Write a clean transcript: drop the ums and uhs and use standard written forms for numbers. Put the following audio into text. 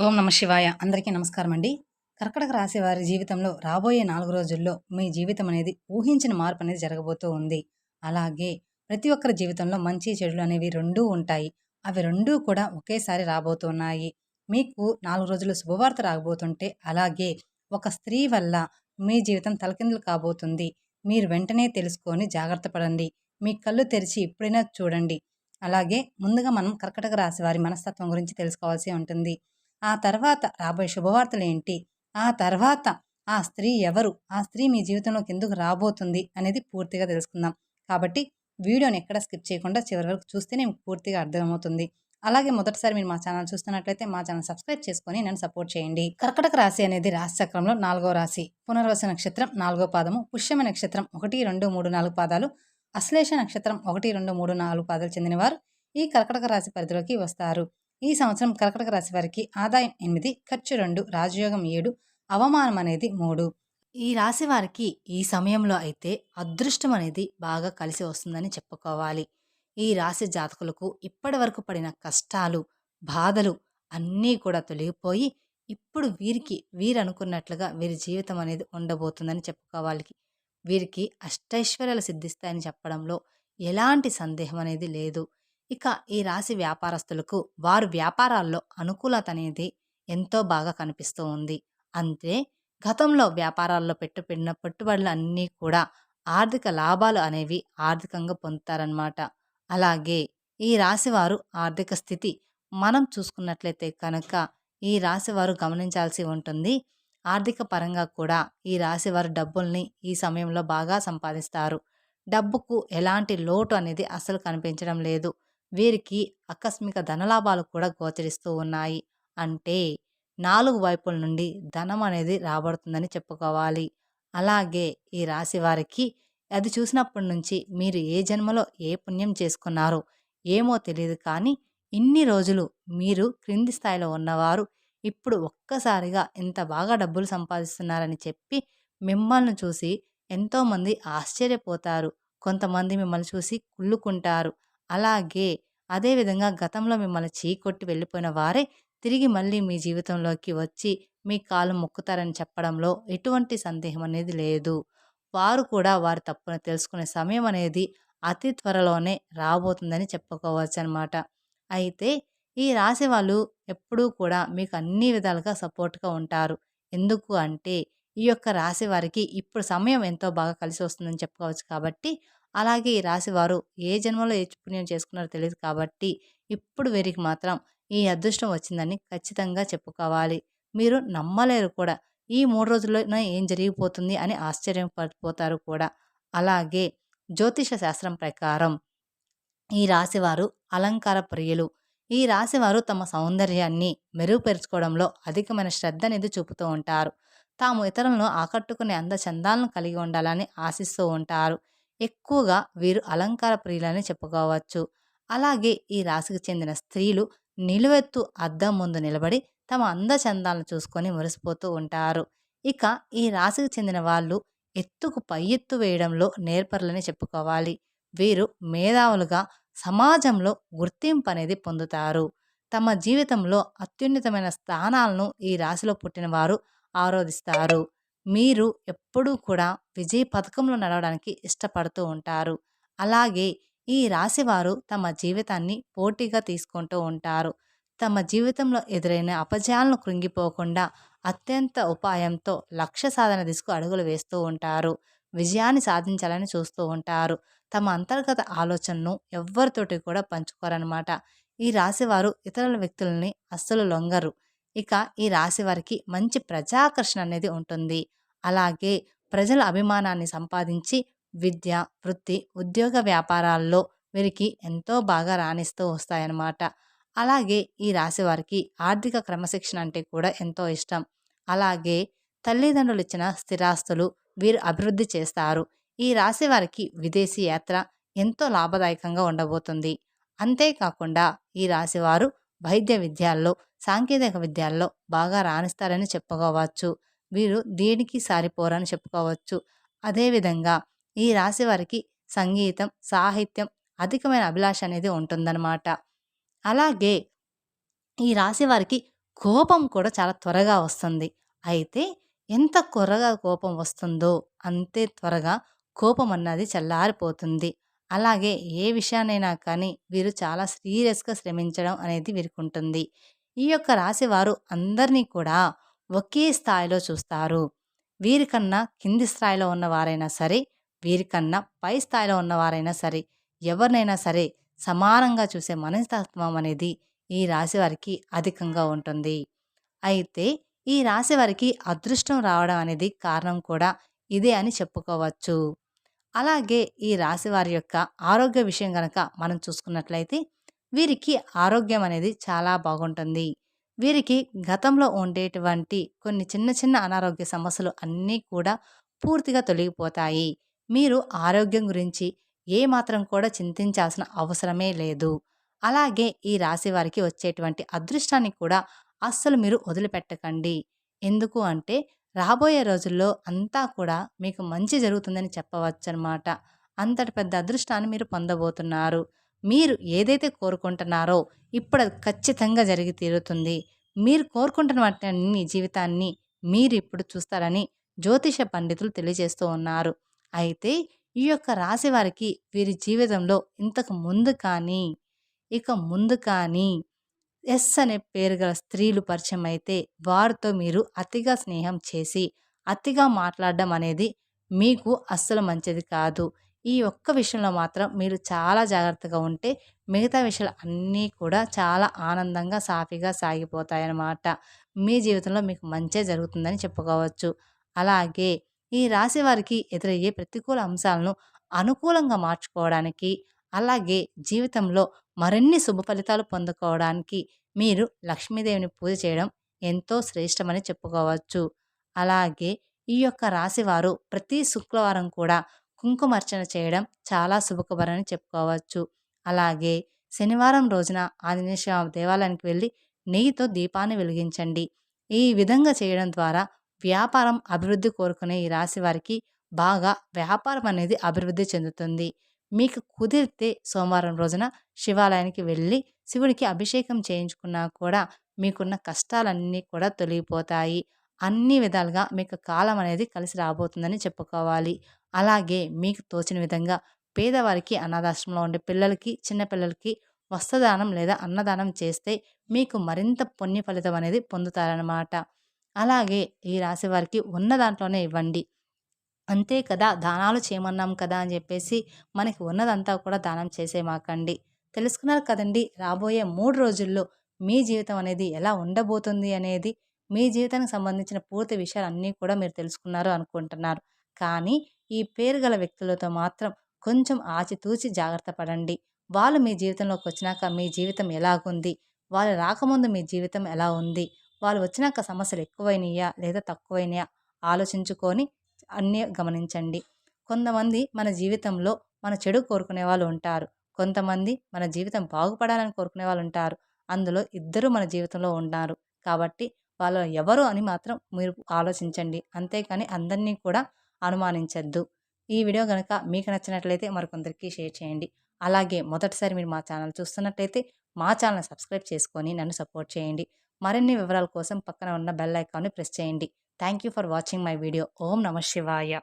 ఓం నమ శివాయ. అందరికీ నమస్కారం అండి. కర్కటక రాశి వారి జీవితంలో రాబోయే 4 రోజుల్లో మీ జీవితం అనేది ఊహించిన మార్పు అనేది జరగబోతూ ఉంది. అలాగే ప్రతి ఒక్కరి జీవితంలో మంచి చెడులు అనేవి రెండూ ఉంటాయి. అవి రెండూ కూడా ఒకేసారి రాబోతున్నాయి. మీకు 4 రోజులు శుభవార్త రాబోతుంటే అలాగే ఒక స్త్రీ వల్ల మీ జీవితం తలకిందులు కాబోతుంది. మీరు వెంటనే తెలుసుకొని జాగ్రత్త పడండి. మీ కళ్ళు తెరిచి ఇప్పుడైనా చూడండి. అలాగే ముందుగా మనం కర్కటక రాశి వారి మనస్తత్వం గురించి తెలుసుకోవాల్సి ఉంటుంది. ఆ తర్వాత రాబోయే శుభవార్తలేంటి? ఆ తర్వాత ఆ స్త్రీ ఎవరు? ఆ స్త్రీ మీ జీవితంలోకి ఎందుకు రాబోతుంది? అనేది పూర్తిగా తెలుసుకుందాం. కాబట్టి వీడియోని ఎక్కడ స్కిప్ చేయకుండా చివరి వరకు చూస్తేనే మీకు పూర్తిగా అర్థమవుతుంది. అలాగే మొదటిసారి మీరు మా ఛానల్ చూస్తున్నట్లయితే మా ఛానల్ సబ్స్క్రైబ్ చేసుకొని నన్ను సపోర్ట్ చేయండి. కర్కటక రాశి అనేది రాశి చక్రంలో 4వ రాశి. పునర్వసు నక్షత్రం 4వ పాదము, పుష్యమి నక్షత్రం 1, 2, 3, 4 పాదాలు, అశ్లేష నక్షత్రం 1, 2, 3, 4 పాదాలు చెందినవారు ఈ కర్కటక రాశి పరిధిలోకి వస్తారు. ఈ సంవత్సరం కర్కటక రాశి వారికి ఆదాయం 8, ఖర్చు 2, రాజయోగం 7, అవమానం అనేది 3. ఈ రాశి వారికి ఈ సమయంలో అయితే అదృష్టం అనేది బాగా కలిసి వస్తుందని చెప్పుకోవాలి. ఈ రాశి జాతకులకు ఇప్పటి వరకు పడిన కష్టాలు, బాధలు అన్నీ కూడా తొలగిపోయి ఇప్పుడు వీరు అనుకున్నట్లుగా వీరి జీవితం అనేది ఉండబోతుందని చెప్పుకోవాలి. వీరికి అష్టైశ్వర్యాలు సిద్ధిస్తాయని చెప్పడంలో ఎలాంటి సందేహం అనేది లేదు. ఇక ఈ రాశి వ్యాపారస్తులకు వారు వ్యాపారాల్లో అనుకూలత అనేది ఎంతో బాగా కనిపిస్తూ ఉంది. అంతే గతంలో వ్యాపారాల్లో పెట్టిన పెట్టుబడులు అన్నీ కూడా ఆర్థిక లాభాలు అనేవి ఆర్థికంగా పొందుతారనమాట. అలాగే ఈ రాశివారు ఆర్థిక స్థితి మనం చూసుకున్నట్లయితే కనుక ఈ రాశివారు గమనించాల్సి ఉంటుంది. ఆర్థిక పరంగా కూడా ఈ రాశివారు డబ్బుల్ని ఈ సమయంలో బాగా సంపాదిస్తారు. డబ్బుకు ఎలాంటి లోటు అనేది అస్సలు కనిపించడం లేదు. వీరికి ఆకస్మిక ధనలాభాలు కూడా గోచరిస్తూ ఉన్నాయి. అంటే 4 వైపుల నుండి ధనం అనేది రాబడుతుందని చెప్పుకోవాలి. అలాగే ఈ రాశి వారికి అది చూసినప్పటి నుంచి మీరు ఏ జన్మలో ఏ పుణ్యం చేసుకున్నారో ఏమో తెలియదు కానీ ఇన్ని రోజులు మీరు క్రింది స్థాయిలో ఉన్నవారు ఇప్పుడు ఒక్కసారిగా ఇంత బాగా డబ్బులు సంపాదిస్తున్నారని చెప్పి మిమ్మల్ని చూసి ఎంతోమంది ఆశ్చర్యపోతారు. కొంతమంది మిమ్మల్ని చూసి కుళ్ళుకుంటారు. అలాగే అదేవిధంగా గతంలో మిమ్మల్ని చీకొట్టి వెళ్ళిపోయిన వారే తిరిగి మళ్ళీ మీ జీవితంలోకి వచ్చి మీ కాళ్ళు మొక్కుతారని చెప్పడంలో ఎటువంటి సందేహం అనేది లేదు. వారు కూడా వారి తప్పును తెలుసుకునే సమయం అనేది అతి త్వరలోనే రాబోతుందని చెప్పుకోవచ్చనమాట. అయితే ఈ రాశి వాళ్ళు ఎప్పుడూ కూడా మీకు అన్ని విధాలుగా సపోర్ట్‌గా ఉంటారు. ఎందుకు అంటే ఈ యొక్క రాశి వారికి ఇప్పుడు సమయం ఎంతో బాగా కలిసి వస్తుందని చెప్పుకోవచ్చు కాబట్టి అలాగే ఈ రాశివారు ఏ జన్మలో ఏ పుణ్యం చేసుకున్నారో తెలీదు కాబట్టి, ఇప్పుడు వీరికి మాత్రం ఈ అదృష్టం వచ్చిందని ఖచ్చితంగా చెప్పుకోవాలి. మీరు నమ్మలేరు కూడా. ఈ 3 రోజుల్లోనే ఏం జరిగిపోతుంది అని ఆశ్చర్యపడిపోతారు కూడా. అలాగే జ్యోతిష శాస్త్రం ప్రకారం ఈ రాశివారు అలంకార ప్రియులు. ఈ రాశివారు తమ సౌందర్యాన్ని మెరుగుపరుచుకోవడంలో అధికమైన శ్రద్ధ అనేది చూపుతూ ఉంటారు. తాము ఇతరులను ఆకట్టుకునే అందచందాలను కలిగి ఉండాలని ఆశిస్తూ ఉంటారు. ఎక్కువగా వీరు అలంకార ప్రియులని చెప్పుకోవచ్చు. అలాగే ఈ రాశికి చెందిన స్త్రీలు నిలువెత్తు అద్దం ముందు నిలబడి తమ అందచందాలను చూసుకొని మురిసిపోతూ ఉంటారు. ఇక ఈ రాశికి చెందిన వాళ్ళు ఎత్తుకు పై ఎత్తు వేయడంలో నేర్పరులని చెప్పుకోవాలి. వీరు మేధావులుగా సమాజంలో గుర్తింపు అనేది పొందుతారు. తమ జీవితంలో అత్యున్నతమైన స్థానాలను ఈ రాశిలో పుట్టిన వారు ఆరోధిస్తారు. మీరు ఎప్పుడూ కూడా విజయ పథకంలో నడవడానికి ఇష్టపడుతూ ఉంటారు. అలాగే ఈ రాశివారు తమ జీవితాన్ని పోటీగా తీసుకుంటూ ఉంటారు. తమ జీవితంలో ఎదురైన అపజయాలను కృంగిపోకుండా అత్యంత ఉపాయంతో లక్ష్య సాధన దిశకు అడుగులు వేస్తూ ఉంటారు. విజయాన్ని సాధించాలని చూస్తూ ఉంటారు. తమ అంతర్గత ఆలోచనను ఎవ్వరితోటి కూడా పంచుకోరనమాట. ఈ రాశివారు ఇతరుల వ్యక్తులని అస్సలు లొంగరు. ఇక ఈ రాశి వారికి మంచి ప్రజాకర్షణ అనేది ఉంటుంది. అలాగే ప్రజల అభిమానాన్ని సంపాదించి విద్య, వృత్తి, ఉద్యోగ వ్యాపారాల్లో వీరికి ఎంతో బాగా రాణిస్తూ వస్తాయన్నమాట. అలాగే ఈ రాశి వారికి ఆర్థిక క్రమశిక్షణ అంటే కూడా ఎంతో ఇష్టం. అలాగే తల్లిదండ్రులు ఇచ్చిన స్థిరాస్తులు వీరు అభివృద్ధి చేస్తారు. ఈ రాశి వారికి విదేశీ యాత్ర ఎంతో లాభదాయకంగా ఉండబోతుంది. అంతేకాకుండా ఈ రాశివారు వైద్య విద్యాల్లో, సాంకేతిక విద్యాల్లో బాగా రాణిస్తారని చెప్పుకోవచ్చు. వీరు దేనికి సారిపోరని చెప్పుకోవచ్చు. అదేవిధంగా ఈ రాశి వారికి సంగీతం, సాహిత్యం అధికమైన అభిలాష అనేది ఉంటుందన్నమాట. అలాగే ఈ రాశి వారికి కోపం కూడా చాలా త్వరగా వస్తుంది. అయితే ఎంత త్వరగా కోపం వస్తుందో అంతే త్వరగా కోపం అన్నది చల్లారిపోతుంది. అలాగే ఏ విషయాన్నైనా కానీ వీరు చాలా సీరియస్‌గా శ్రమించడం అనేది వీరికుంటుంది. ఈ యొక్క రాశి వారు అందరినీ కూడా ఒకే స్థాయిలో చూస్తారు. వీరికన్నా కింది స్థాయిలో ఉన్నవారైనా సరే, వీరికన్నా పై స్థాయిలో ఉన్నవారైనా సరే, ఎవరినైనా సరే సమానంగా చూసే మనస్తత్వం అనేది ఈ రాశి వారికి అధికంగా ఉంటుంది. అయితే ఈ రాశి వారికి అదృష్టం రావడం అనేది కారణం కూడా ఇదే అని చెప్పుకోవచ్చు. అలాగే ఈ రాశి వారి యొక్క ఆరోగ్య విషయం గనక మనం చూసుకున్నట్లయితే వీరికి ఆరోగ్యం అనేది చాలా బాగుంటుంది. వీరికి గతంలో ఉండేటువంటి కొన్ని చిన్న చిన్న అనారోగ్య సమస్యలు అన్నీ కూడా పూర్తిగా తొలగిపోతాయి. మీరు ఆరోగ్యం గురించి ఏ మాత్రం కూడా చింతించాల్సిన అవసరమే లేదు. అలాగే ఈ రాశి వారికి వచ్చేటువంటి అదృష్టాన్ని కూడా అస్సలు మీరు వదిలిపెట్టకండి. ఎందుకు అంటే రాబోయే రోజుల్లో అంతా కూడా మీకు మంచి జరుగుతుందని చెప్పవచ్చనమాట. అంతటి పెద్ద అదృష్టాన్ని మీరు పొందబోతున్నారు. మీరు ఏదైతే కోరుకుంటున్నారో ఇప్పుడది ఖచ్చితంగా జరిగి తీరుతుంది. మీరు కోరుకుంటున్న వాటిని మీ జీవితాన్ని మీరిప్పుడు చూస్తారని జ్యోతిష పండితులు తెలియజేస్తూ ఉన్నారు. అయితే ఈ యొక్క రాశి వారికి వీరి జీవితంలో ఇంతకు ముందు కానీ, ఇక ముందు కానీ ఎస్ అనే పేరు గల స్త్రీలు పరిచయమైతే వారితో మీరు అతిగా స్నేహం చేసి, అతిగా మాట్లాడడం అనేది మీకు అస్సలు మంచిది కాదు. ఈ ఒక్క విషయంలో మాత్రం మీరు చాలా జాగ్రత్తగా ఉంటే, మిగతా విషయాలు అన్నీ కూడా చాలా ఆనందంగా, సాఫీగా సాగిపోతాయన్నమాట. మీ జీవితంలో మీకు మంచే జరుగుతుందని చెప్పుకోవచ్చు. అలాగే ఈ రాశి వారికి ఎదురయ్యే ప్రతికూల అంశాలను అనుకూలంగా మార్చుకోవడానికి, అలాగే జీవితంలో మరిన్ని శుభ ఫలితాలు పొందుకోవడానికి మీరు లక్ష్మీదేవిని పూజ చేయడం ఎంతో శ్రేష్టమని చెప్పుకోవచ్చు. అలాగే ఈ యొక్క రాశివారు ప్రతి శుక్రవారం కూడా కుంకుమార్చన చేయడం చాలా శుభకరమని చెప్పుకోవచ్చు. అలాగే శనివారం రోజున ఆంజనేయ స్వామి దేవాలయానికి వెళ్ళి నెయ్యితో దీపాన్ని వెలిగించండి. ఈ విధంగా చేయడం ద్వారా వ్యాపారం అభివృద్ధి కోరుకునే ఈ రాశి వారికి బాగా వ్యాపారం అనేది అభివృద్ధి చెందుతుంది. మీకు కుదిరితే సోమవారం రోజున శివాలయానికి వెళ్ళి శివుడికి అభిషేకం చేయించుకున్నా కూడా మీకున్న కష్టాలన్నీ కూడా తొలగిపోతాయి. అన్ని విధాలుగా మీకు కాలం అనేది కలిసి రాబోతుందని చెప్పుకోవాలి. అలాగే మీకు తోచిన విధంగా పేదవారికి అనాథాశ్రమంలో ఉండే పిల్లలకి, చిన్న పిల్లలకి వస్త్రదానం లేదా అన్నదానం చేస్తే మీకు మరింత పుణ్య ఫలితం అనేది పొందుతారనమాట. అలాగే ఈ రాశి వారికి ఉన్న దాంట్లోనే ఇవ్వండి. అంతే కదా! దానాలు చేయమన్నాం కదా అని జెప్పేసి, మనకి ఉన్నదంతా కూడా దానం చేసేమాకండి. తెలుసుకున్నారు కదండీ! రాబోయే 3 రోజుల్లో మీ జీవితం అనేది ఎలా ఉండబోతుంది అనేది, మీ జీవితానికి సంబంధించిన పూర్తి విషయాలన్నీ కూడా మీరు తెలుసుకున్నారు అనుకుంటున్నారు. కానీ, ఈ పేరు గల వ్యక్తులతో మాత్రం కొంచెం ఆచితూచి జాగ్రత్త పడండి. వాళ్ళు మీ జీవితంలోకొచ్చినాక మీ జీవితం ఎలాగుంది? వాళ్ళు రాకముందు మీ జీవితం ఎలా ఉంది? వాళ్ళు వచ్చినాక సమస్యలు ఎక్కువైనయా? లేదా తక్కువైనయా? ఆలోచించుకొని అన్నీ గమనించండి. కొంతమంది మన జీవితంలో మన చెడు కోరుకునే వాళ్ళు ఉంటారు. కొంతమంది మన జీవితం బాగుపడాలని కోరుకునే వాళ్ళు ఉంటారు. అందులో ఇద్దరు మన జీవితంలో ఉన్నారు. కాబట్టి వాళ్ళు ఎవరు అని మాత్రం మీరు ఆలోచించండి. అంతేకాని అందరినీ కూడా అనుమానించొద్దు. ఈ వీడియో గనక మీకు నచ్చినట్లయితే మరికొందరికి షేర్ చేయండి. అలాగే మొదటిసారి మీరు మా ఛానల్ చూస్తున్నట్లయితే మా ఛానల్‌ని సబ్స్క్రైబ్ చేసుకొని నన్ను సపోర్ట్ చేయండి. మరిన్ని వివరాల కోసం పక్కన ఉన్న బెల్ ఐకాన్‌ని ప్రెస్ చేయండి. Thank you for watching my video. ఓం నమః శివాయ.